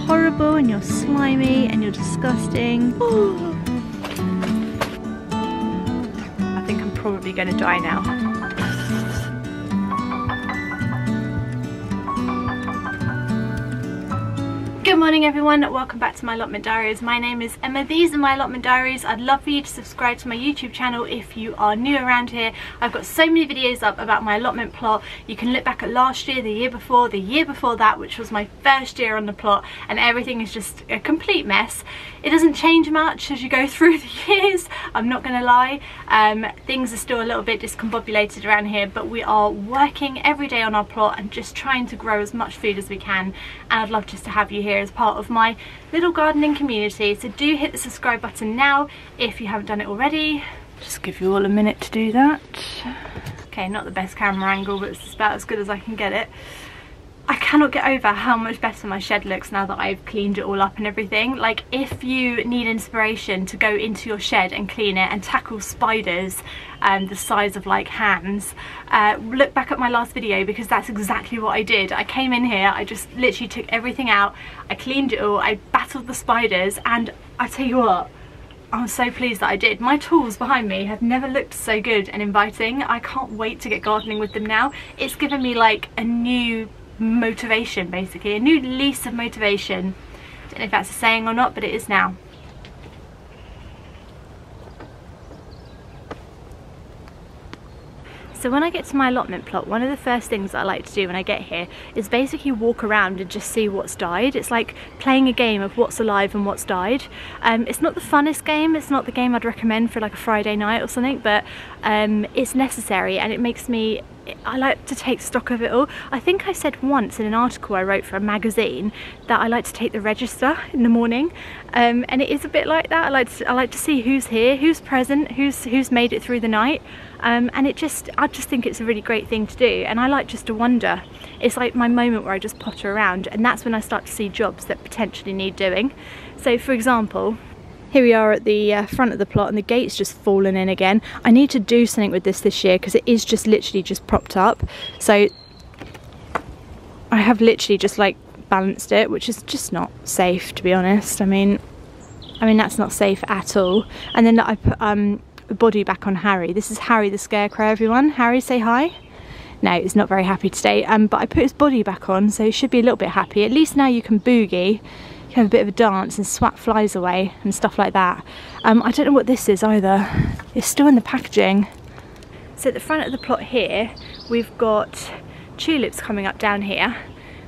horrible and you're slimy and you're disgusting. I think I'm probably going to die now. Good morning everyone, welcome back to my allotment diaries. My name is Emma, these are my allotment diaries. I'd love for you to subscribe to my YouTube channel if you are new around here. I've got so many videos up about my allotment plot. You can look back at last year, the year before that, which was my first year on the plot, and everything is just a complete mess. It doesn't change much as you go through the years, I'm not gonna lie. Things are still a little bit discombobulated around here, but we are working every day on our plot and just trying to grow as much food as we can, and I'd love just to have you here as part of my little gardening community. So do hit the subscribe button now if you haven't done it already. Just give you all a minute to do that. Okay, not the best camera angle, but it's about as good as I can get it. I cannot get over how much better my shed looks now that I've cleaned it all up and everything. Like, if you need inspiration to go into your shed and clean it and tackle spiders the size of like hands, look back at my last video, because that's exactly what I did. I came in here, I just literally took everything out, I cleaned it all, I battled the spiders, and I tell you what, I'm so pleased that I did. My tools behind me have never looked so good and inviting. I can't wait to get gardening with them now. It's given me like a new motivation, basically a new lease of motivation. Don't know if that's a saying or not, but it is now. So when I get to my allotment plot, one of the first things that I like to do when I get here is basically walk around and just see what's died. It's like playing a game of what's alive and what's died. It's not the funnest game, it's not the game I'd recommend for like a Friday night or something, but it's necessary, and it makes me, I like to take stock of it all. I think I said once in an article I wrote for a magazine that I like to take the register in the morning, and it is a bit like that. I like to see who's here, who's present, who's made it through the night, and I just think it's a really great thing to do, and I like just to wonder. It's like my moment where I just potter around, and that's when I start to see jobs that potentially need doing. So for example, here we are at the front of the plot, and the gate's just fallen in again. I need to do something with this year because it is just literally just propped up. So I have literally just like balanced it, which is just not safe, to be honest. I mean that's not safe at all. And then I put a body back on Harry. This is Harry the Scarecrow, everyone. Harry, say hi. No, he's not very happy today. But I put his body back on, so he should be a little bit happy. At least now you can boogie. Have a bit of a dance and swat flies away and stuff like that. I don't know what this is either. It's still in the packaging. So at the front of the plot here, we've got tulips coming up down here,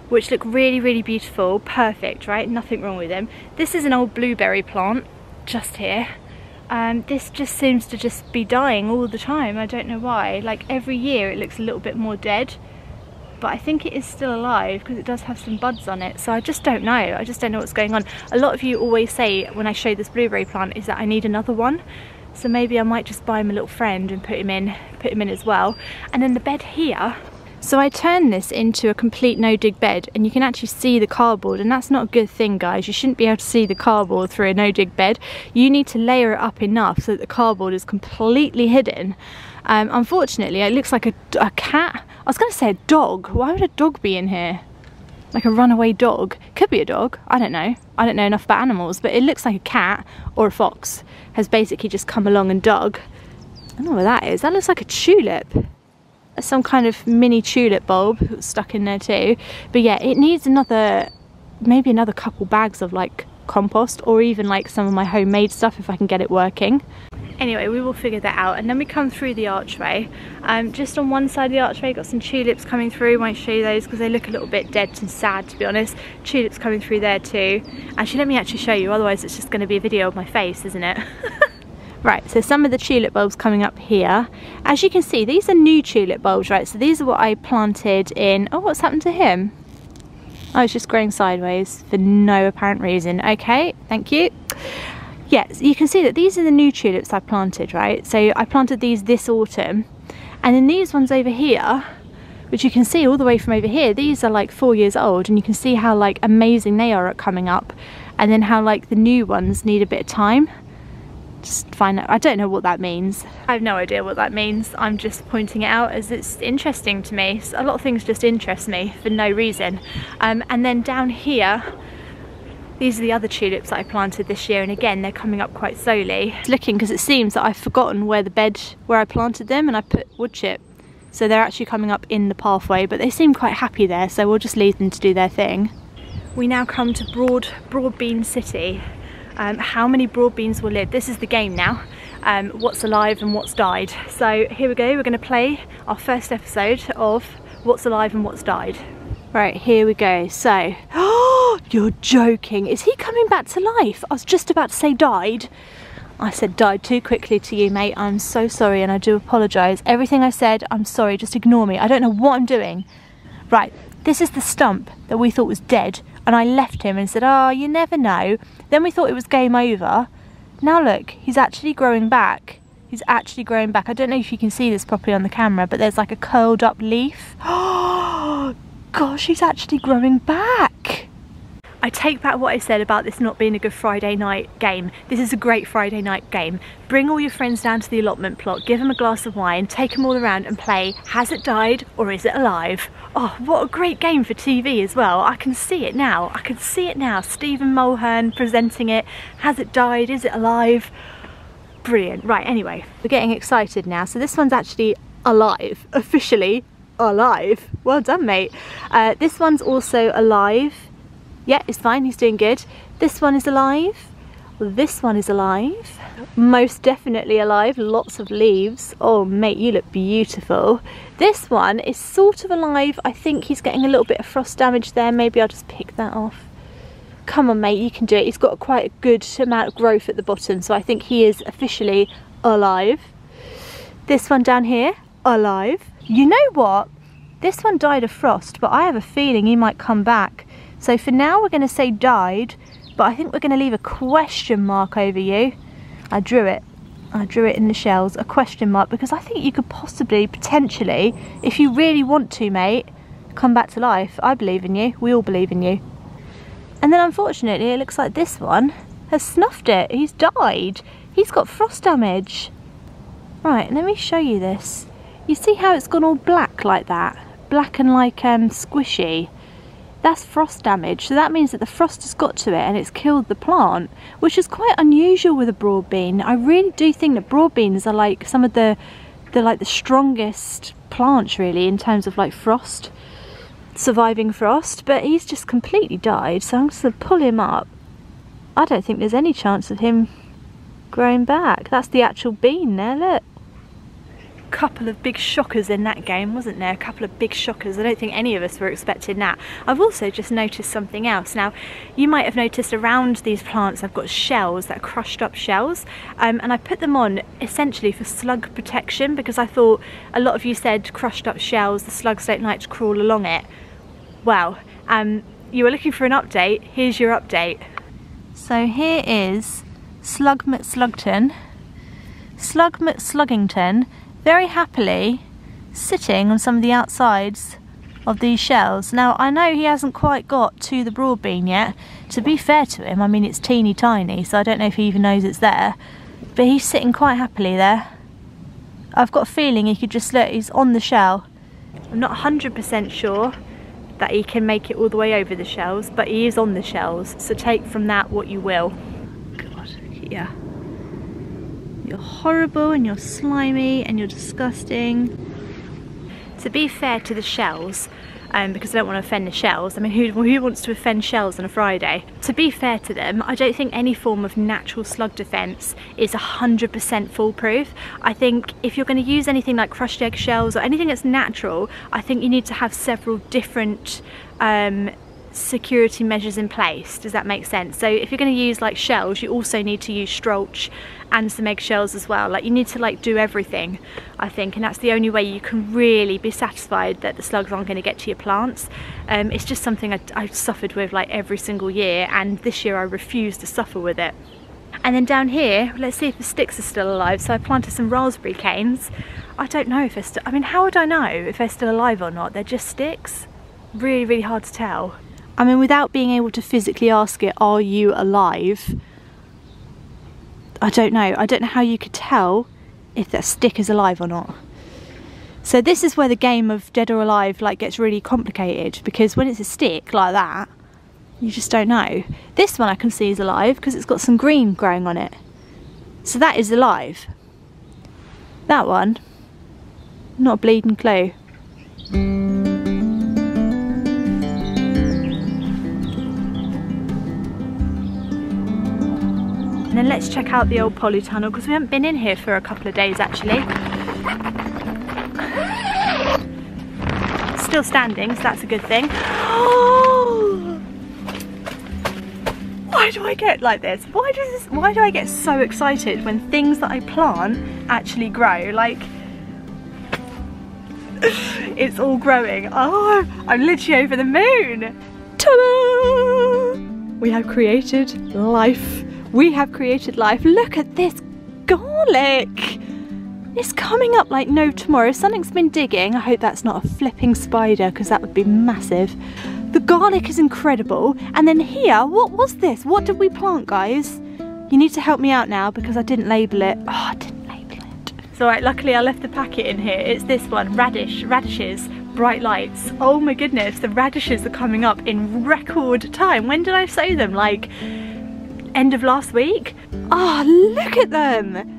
which look really, really beautiful. Perfect, right? Nothing wrong with them. This is an old blueberry plant just here. This just seems to just be dying all the time. I don't know why. Like every year it looks a little bit more dead. But I think it is still alive because it does have some buds on it, so I just don't know. I just don't know what's going on. A lot of you always say when I show this blueberry plant is that I need another one, so maybe I might just buy him a little friend and put him in as well. And then the bed here, so I turned this into a complete no-dig bed, and you can actually see the cardboard, and that's not a good thing, guys. You shouldn't be able to see the cardboard through a no-dig bed. You need to layer it up enough so that the cardboard is completely hidden. Unfortunately, it looks like a cat. I was going to say a dog. Why would a dog be in here? Like a runaway dog. Could be a dog. I don't know. I don't know enough about animals, but it looks like a cat or a fox has basically just come along and dug. I don't know what that is. That looks like a tulip. That's some kind of mini tulip bulb stuck in there too. But yeah, it needs maybe another couple bags of like compost, or even like some of my homemade stuff if I can get it working. Anyway, we will figure that out, and then we come through the archway. Just on one side of the archway, got some tulips coming through. Won't show you those because they look a little bit dead and sad, to be honest. Tulips coming through there too. Actually, let me actually show you, otherwise it's just going to be a video of my face, isn't it? Right, so some of the tulip bulbs coming up here. As you can see, these are new tulip bulbs, right? So these are what I planted in... Oh, what's happened to him? Oh, it's just growing sideways for no apparent reason. Okay, thank you. Yes, you can see that these are the new tulips I planted, right? So I planted these this autumn, and then these ones over here, which you can see all the way from over here, these are like 4 years old, and you can see how like amazing they are at coming up, and then how like the new ones need a bit of time. Just find out, I don't know what that means. I have no idea what that means. I'm just pointing it out as it's interesting to me. A lot of things just interest me for no reason. And then down here, These are the other tulips that I planted this year, and again they're coming up quite slowly. It's looking because it seems that I've forgotten where I planted them, and I put wood chip. So they're actually coming up in the pathway, but they seem quite happy there, so we'll just leave them to do their thing. We now come to Broad Bean City. How many broad beans will live? This is the game now. What's alive and what's died. So here we go, we're going to play our first episode of What's Alive and What's Died. Right, here we go. So, oh, you're joking. Is he coming back to life? I was just about to say died. I said died too quickly to you, mate. I'm so sorry, and I do apologise. Everything I said, I'm sorry, just ignore me. I don't know what I'm doing. Right, this is the stump that we thought was dead, and I left him and said, oh, you never know. Then we thought it was game over. Now look, he's actually growing back. He's actually growing back. I don't know if you can see this properly on the camera, but there's like a curled up leaf. Oh, gosh, he's actually growing back. I take back what I said about this not being a good Friday night game. This is a great Friday night game. Bring all your friends down to the allotment plot, give them a glass of wine, take them all around and play Has It Died or Is It Alive? Oh, what a great game for TV as well. I can see it now. I can see it now. Stephen Mulhern presenting it. Has it died? Is it alive? Brilliant. Right, anyway, we're getting excited now. So this one's actually alive, officially alive. Well done, mate. This one's also alive. Yeah, it's fine, he's doing good. This one is alive. This one is alive. Most definitely alive, lots of leaves. Oh mate, you look beautiful. This one is sort of alive. I think he's getting a little bit of frost damage there. Maybe I'll just pick that off. Come on mate, you can do it. He's got quite a good amount of growth at the bottom, so I think he is officially alive. This one down here, alive. You know what? This one died of frost, but I have a feeling he might come back. So for now we're going to say died, but I think we're going to leave a question mark over you. I drew it in the shells, a question mark, because I think you could possibly, potentially, if you really want to, mate, come back to life. I believe in you. We all believe in you. And then unfortunately it looks like this one has snuffed it. He's died. He's got frost damage. Right, let me show you this. You see how it's gone all black like that? Black and like squishy. That's frost damage, so that means that the frost has got to it and it's killed the plant, which is quite unusual with a broad bean. I really do think that broad beans are like some of the strongest plants really in terms of like frost, surviving frost, but he's just completely died, so I'm just going to pull him up. I don't think there's any chance of him growing back. That's the actual bean there, look. Couple of big shockers in that game, wasn't there? A couple of big shockers. I don't think any of us were expecting that. I've also just noticed something else. Now, you might have noticed around these plants I've got shells, that are crushed up shells, and I put them on essentially for slug protection, because I thought a lot of you said crushed up shells, the slugs don't like to crawl along it. Well, you were looking for an update. Here's your update. So here is Slug McSlugton, very happily sitting on some of the outsides of these shells. Now I know he hasn't quite got to the broad bean yet. To be fair to him, I mean it's teeny tiny, so I don't know if he even knows it's there, but he's sitting quite happily there. I've got a feeling he could just look, he's on the shell. I'm not 100% sure that he can make it all the way over the shells, but he is on the shells, so take from that what you will. God, yeah. You're horrible and you're slimy and you're disgusting. To be fair to the shells, because I don't want to offend the shells, I mean who wants to offend shells on a Friday? To be fair to them, I don't think any form of natural slug defence is 100% foolproof. I think if you're going to use anything like crushed egg shells or anything that's natural, I think you need to have several different security measures in place. Does that make sense? So if you're going to use like shells, you also need to use strolch and some eggshells as well. Like you need to like do everything, I think, and that's the only way you can really be satisfied that the slugs aren't going to get to your plants. It's just something I've suffered with like every single year, and this year I refuse to suffer with it. And then down here, let's see if the sticks are still alive. So I planted some raspberry canes. I don't know if they're still, I mean, how would I know if they're still alive or not? They're just sticks. Really, really hard to tell. I mean, without being able to physically ask it, are you alive? I don't know. I don't know how you could tell if that stick is alive or not. So this is where the game of dead or alive like gets really complicated, because when it's a stick like that, You just don't know. This one I can see is alive because it's got some green growing on it. So that is alive. That one, not a bleeding clue. And then let's check out the old polytunnel because we haven't been in here for a couple of days actually. Still standing, so that's a good thing. Why do I get like this? Why do I get so excited when things that I plant actually grow? Like, it's all growing. Oh, I'm literally over the moon. Ta-da! We have created life. We have created life. Look at this garlic. It's coming up like no tomorrow. Something's been digging. I hope that's not a flipping spider because that would be massive. The garlic is incredible. And then here, what was this? What did we plant, guys? You need to help me out now because I didn't label it. Oh, I didn't label it. It's alright, luckily I left the packet in here. It's this one, radishes, bright lights. Oh my goodness, the radishes are coming up in record time. When did I sow them? Like, end of last week? Oh, look at them.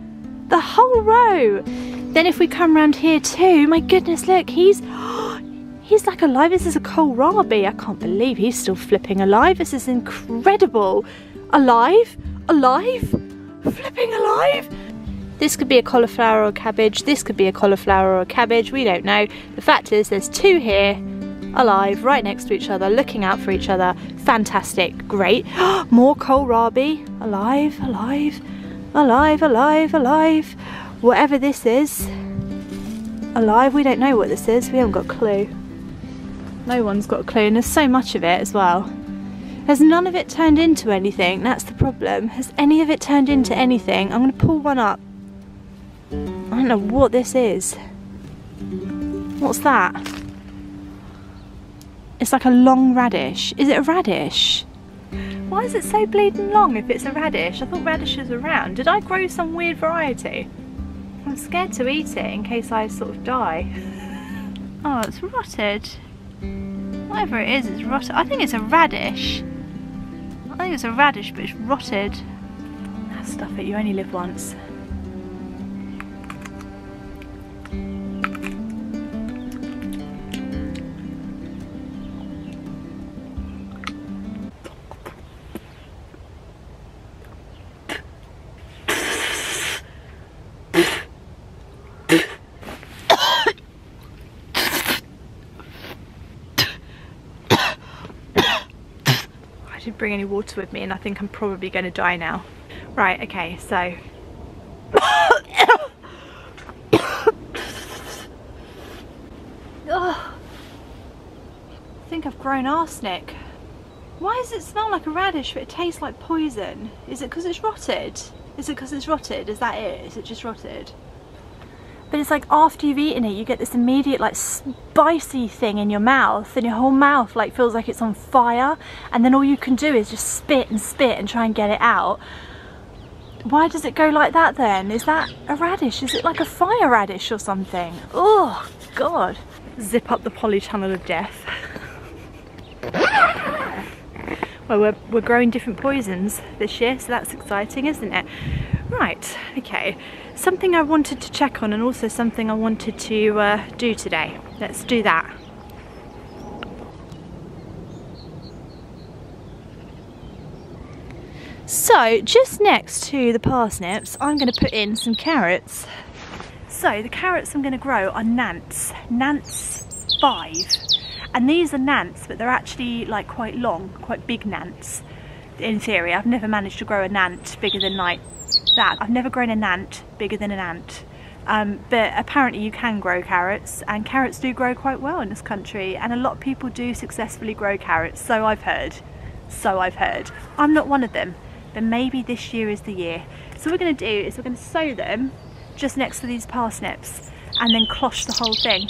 The whole row. Then if we come around here too, my goodness, look, he's like alive. This is a kohlrabi. I can't believe he's still flipping alive. This is incredible. Alive, flipping alive. This could be a cauliflower or a cabbage. This could be a cauliflower or a cabbage. We don't know. The fact is there's two here, alive, right next to each other, looking out for each other. Fantastic, great. More kohlrabi, alive. Alive. Whatever this is, alive. We don't know what this is. We haven't got a clue. No one's got a clue, and there's so much of it as well. Has none of it turned into anything? That's the problem. Has any of it turned into anything? I'm going to pull one up. I don't know what this is. What's that? It's like a long radish. Is it a radish? Why is it so bleeding long if it's a radish? I thought radishes were round. Did I grow some weird variety? I'm scared to eat it in case I sort of die. Oh, it's rotted. Whatever it is, it's rotted. I think it's a radish. I think it's a radish, but it's rotted. Ah, stuff it, you only live once. I didn't bring any water with me and I think I'm probably going to die now. Right, okay, so I think I've grown arsenic. Why does it smell like a radish but it tastes like poison? Is it because it's rotted? Is it because it's rotted? Is that it? Is it just rotted? But it's like after you've eaten it, you get this immediate like spicy thing in your mouth, and your whole mouth like feels like it's on fire, and then all you can do is just spit and try and get it out. Why does it go like that then? Is that a radish? Is it like a fire radish or something? Oh God. Zip up the polytunnel of death. Well, we're growing different poisons this year, so that's exciting, isn't it? Right, okay. Something I wanted to check on and also something I wanted to do today. Let's do that. So, just next to the parsnips, I'm going to put in some carrots. So, the carrots I'm going to grow are Nants. Nants 5. And these are Nants, but they're actually like quite long, quite big Nants. In theory, I've never managed to grow a Nant bigger than like that. I've never grown a Nant bigger than an ant. But apparently you can grow carrots, and carrots do grow quite well in this country, and a lot of people do successfully grow carrots, so I've heard. I'm not one of them, but maybe this year is the year. So what we're going to do is we're going to sow them just next to these parsnips and then cloche the whole thing.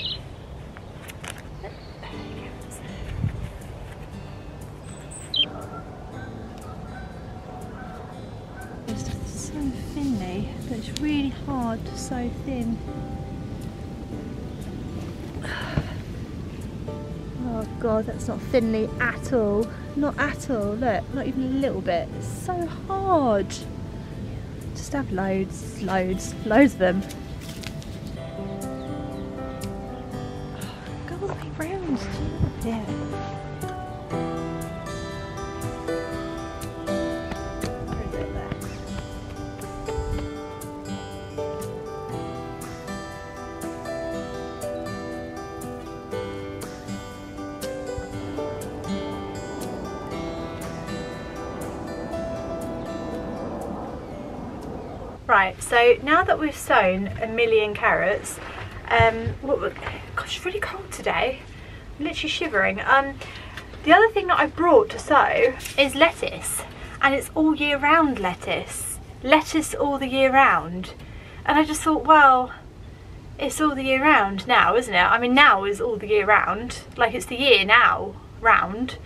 But it's really hard to sow thin. Oh God, that's not thinly at all. Not at all, look, not even a little bit. It's so hard. Just have loads of them. Go all the way round. Yeah. Right, so now that we've sown 1,000,000 carrots, gosh, it's really cold today. I'm literally shivering. The other thing that I brought to sow is lettuce, and it's all year round lettuce. Lettuce all the year round. And I just thought, well, it's all the year round now, isn't it? I mean, now is all the year round. Like, it's the year now round.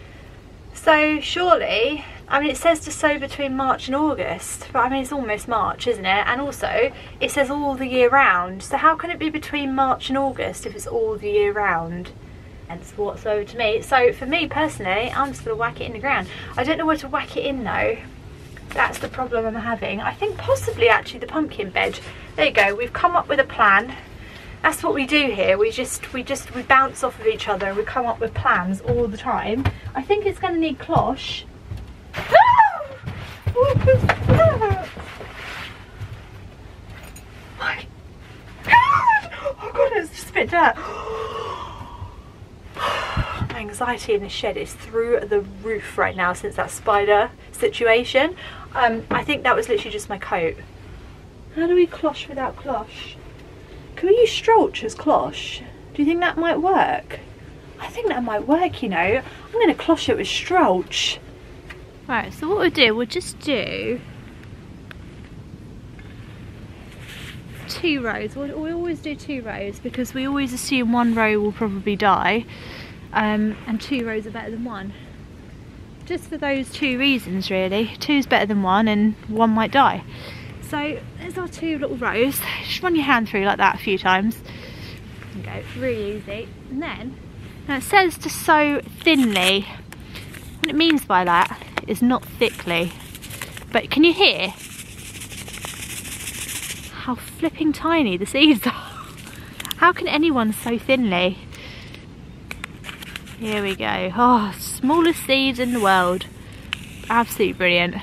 So surely, I mean, it says to sow between March and August, but I mean, it's almost March, isn't it? And also, it says all the year round. So how can it be between March and August if it's all the year round? Hence whatsoever to me. So for me personally, I'm just going to whack it in the ground. I don't know where to whack it in though. That's the problem I'm having. I think possibly actually the pumpkin bed. There you go, we've come up with a plan. That's what we do here. We bounce off of each other and we come up with plans all the time. I think it's going to need cloche. My God! Oh God, it's just a bit dirt. My anxiety in the shed is through the roof right now since that spider situation. I think that was literally just my coat. How do we cloche without cloche? Can we use strolch as cloche? Do you think that might work? I think that might work, you know. I'm going to cloche it with strolch. Right, so what we'll do, we'll just do 2 rows. We always do 2 rows because we always assume 1 row will probably die, and 2 rows are better than 1. Just for those 2 reasons really. 2 is better than 1 and 1 might die. So there's our 2 little rows. Just run your hand through like that a few times. There you go, it's really easy. And then, now it says to sow thinly. What it means by that is not thickly. But can you hear how flipping tiny the seeds are? How can anyone sow thinly? Here we go. Oh, smallest seeds in the world. Absolutely brilliant.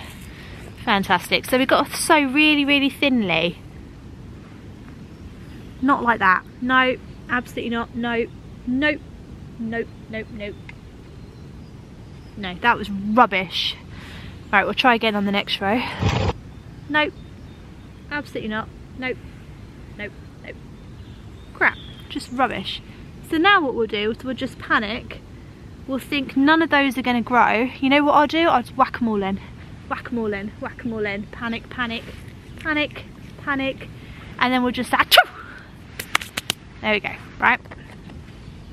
Fantastic. So we've got to sow really, really thinly. Not like that. No, absolutely not. No, nope, nope, nope, nope. No, that was rubbish. Right, we'll try again on the next row. Nope, absolutely not. Nope, nope, nope. Crap, just rubbish. So now what we'll do is we'll just panic. We'll think none of those are going to grow. You know what I'll do? I'll just whack them all in. Whack them all in, whack them all in. Panic, panic, panic, panic. And then we'll just achoo! There we go, right?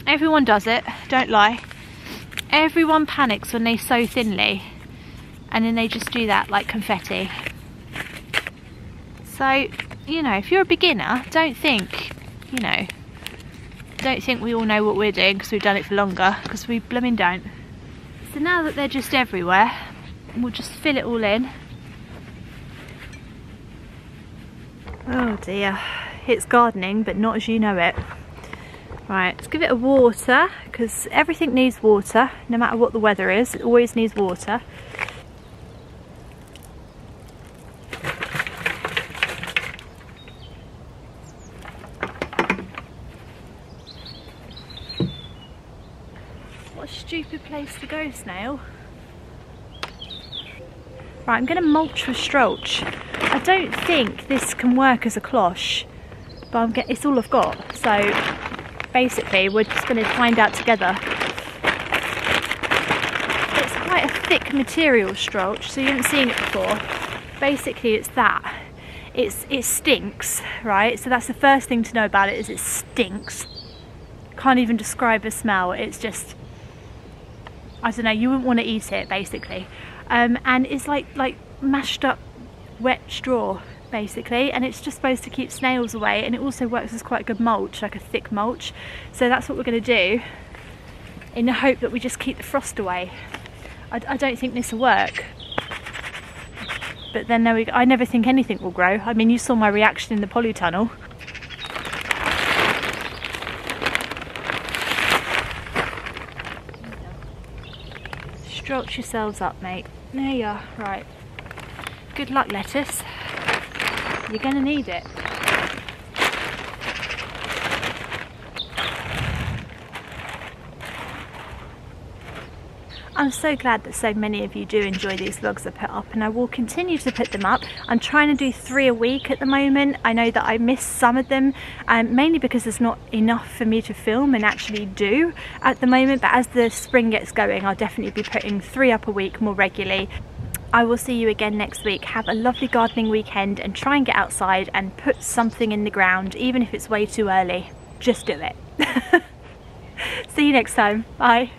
Everyone does it, don't lie. Everyone panics when they sow thinly. And then they just do that like confetti. So, you know, if you're a beginner, don't think, you know, don't think we all know what we're doing because we've done it for longer, because we blooming don't. So now that they're just everywhere, we'll just fill it all in. Oh dear, it's gardening, but not as you know it. Right, let's give it a water, because everything needs water, no matter what the weather is, it always needs water. What a stupid place to go, Snail. Right, I'm going to mulch with strolch. I don't think this can work as a cloche, but it's all I've got. So basically, we're just going to find out together. It's quite a thick material, strolch, so you haven't seen it before. Basically, it's that. It stinks, right? So that's the first thing to know about it, is it stinks. Can't even describe the smell. It's just, I don't know, you wouldn't want to eat it, basically. And it's like mashed up wet straw, basically, and it's just supposed to keep snails away, and it also works as quite a good mulch, like a thick mulch. So that's what we're going to do, in the hope that we just keep the frost away. I don't think this will work. But then there we go. I never think anything will grow. I mean, you saw my reaction in the polytunnel. Strut yourselves up, mate. There you are. Right. Good luck, lettuce. You're gonna need it. I'm so glad that so many of you do enjoy these vlogs I put up, and I will continue to put them up. I'm trying to do 3 a week at the moment. I know that I miss some of them, mainly because there's not enough for me to film and actually do at the moment, but as the spring gets going, I'll definitely be putting 3 up a week more regularly. I will see you again next week. Have a lovely gardening weekend and try and get outside and put something in the ground, even if it's way too early. Just do it. See you next time. Bye.